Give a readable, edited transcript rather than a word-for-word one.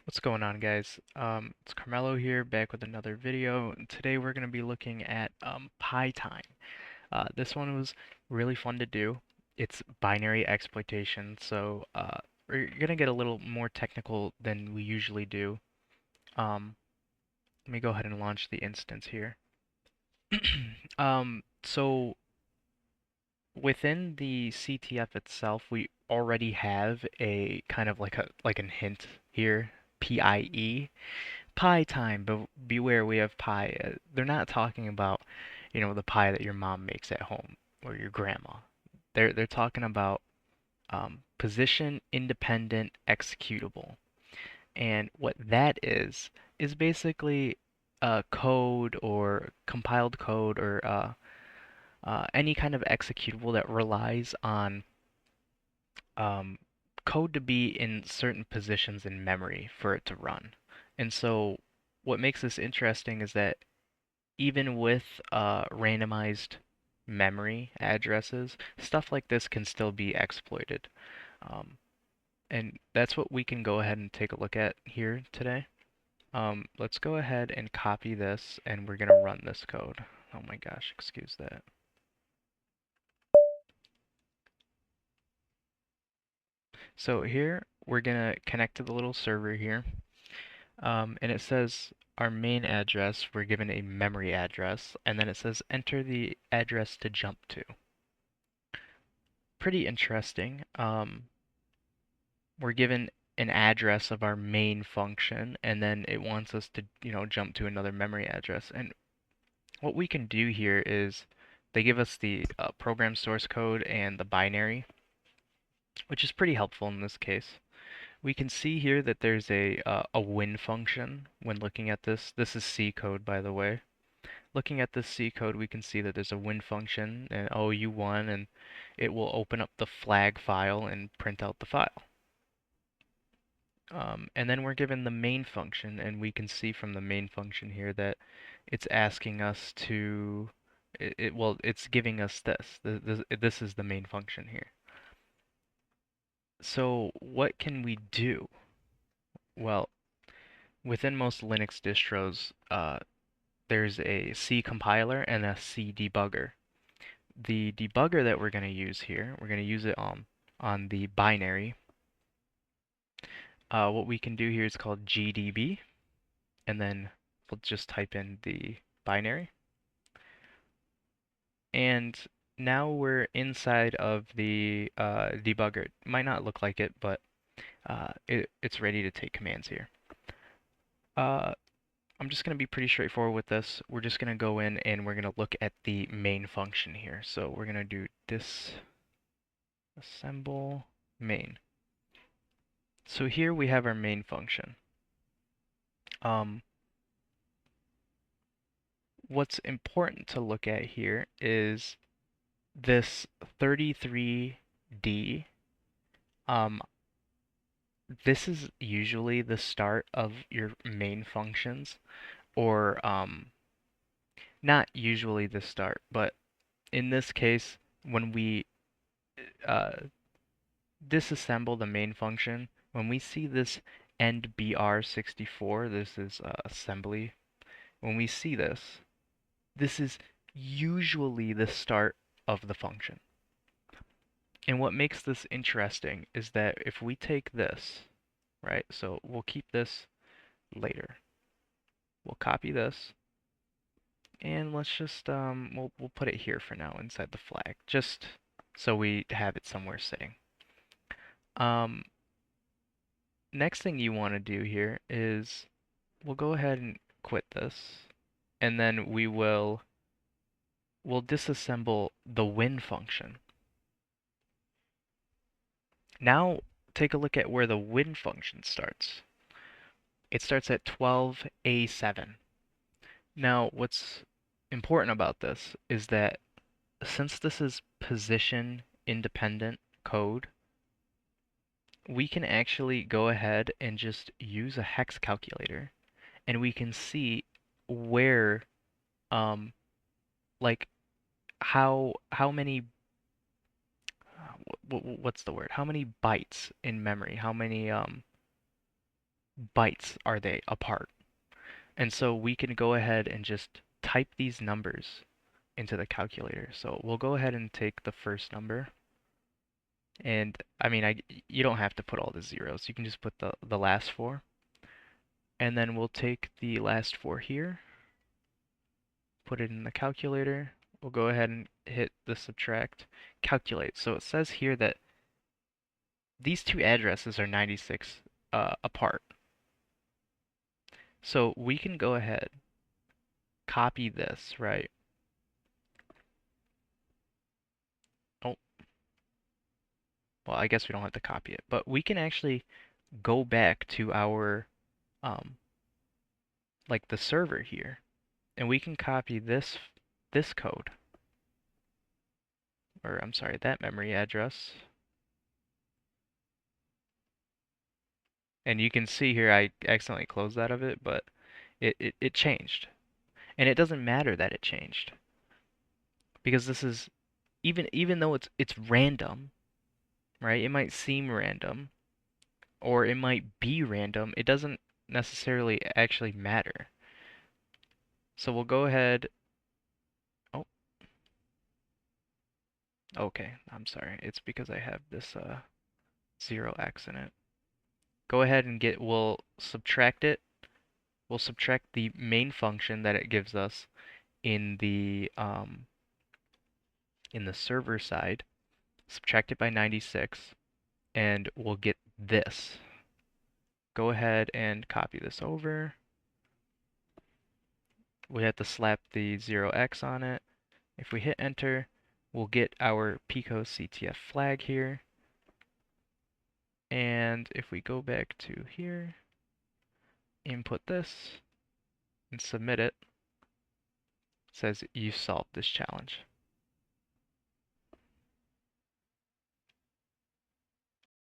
What's going on, guys? It's Carmelo here, back with another video. Today we're going to be looking at pi time. This one was really fun to do. It's binary exploitation, so we're going to get a little more technical than we usually do. Let me go ahead and launch the instance here. So within the CTF itself, we already have a kind of like a hint here, PIE. Pie time, but beware, we have pie. They're not talking about, the pie that your mom makes at home or your grandma. They're talking about position independent executable. And what that is basically code or compiled code or any kind of executable that relies on um, code to be in certain positions in memory for it to run. And so what makes this interesting is that even with randomized memory addresses, stuff like this can still be exploited. Um, and that's what we can go ahead and take a look at here today. Let's go ahead and copy this, and we're going to run this code. Oh my gosh, excuse that. So here, we're going to connect to the little server here. And it says our main address, we're given a memory address, and then it says enter the address to jump to. Pretty interesting. We're given an address of our main function, and then it wants us to, jump to another memory address. And what we can do here is they give us the program source code and the binary, which is pretty helpful in this case. We can see here that there's a win function when looking at this. This is C code, by the way. Looking at this C code, we can see that there's a win function, and oh, you won, and it will open up the flag file and print out the file. And then we're given the main function, and we can see from the main function here that it's asking us to, well, it's giving us this. This is the main function here. So what can we do? Well, within most Linux distros, there's a C compiler and a C debugger. The debugger that we're going to use here, we're going to use it on the binary. What we can do here is called GDB, and then we'll just type in the binary. And now we're inside of the debugger. It might not look like it, but it's ready to take commands here. I'm just going to be pretty straightforward with this. We're just going to go in and we're going to look at the main function here. So we're going to do disassemble main. So here we have our main function. What's important to look at here is this 33D. This is usually the start of your main functions, or not usually the start, but in this case, when we uh, disassemble the main function, when we see this end BR64, this is assembly. When we see this, this is usually the start of the function. And what makes this interesting is that if we take this, right, so we'll keep this later. We'll copy this, and let's just, we'll put it here for now inside the flag, just so we have it somewhere sitting. Um, Next thing you want to do here is we'll go ahead and quit this, and then we'll disassemble the win function. Now take a look at where the win function starts. It starts at 12A7. Now what's important about this is that since this is position independent code, we can actually go ahead and just use a hex calculator, and we can see where um like how many what's the word? How many bytes in memory? How many bytes are they apart? And so we can go ahead and just type these numbers into the calculator. So we'll go ahead and take the first number. And I mean, you don't have to put all the zeros. You can just put the last four. And then we'll take the last four here, put it in the calculator. We'll go ahead and hit the subtract, calculate. So it says here that these two addresses are 96 apart. So we can go ahead, copy this, right? Oh, well, I guess we don't have to copy it, but we can actually go back to our um, like the server here, and we can copy this code, or I'm sorry, that memory address. And you can see here I accidentally closed out of it, but it changed. And it doesn't matter that it changed because this is even though it's random, right? It might seem random or it might be random. It doesn't necessarily actually matter. So we'll go ahead. Oh, okay. I'm sorry. It's because I have this 0x in it. Go ahead and we'll subtract it. We'll subtract the main function that it gives us in the server side, subtract it by 96, and we'll get this. Go ahead and copy this over. We have to slap the 0x on it. If we hit enter, we'll get our picoCTF flag here. And if we go back to here, input this, and submit it, it says you solved this challenge.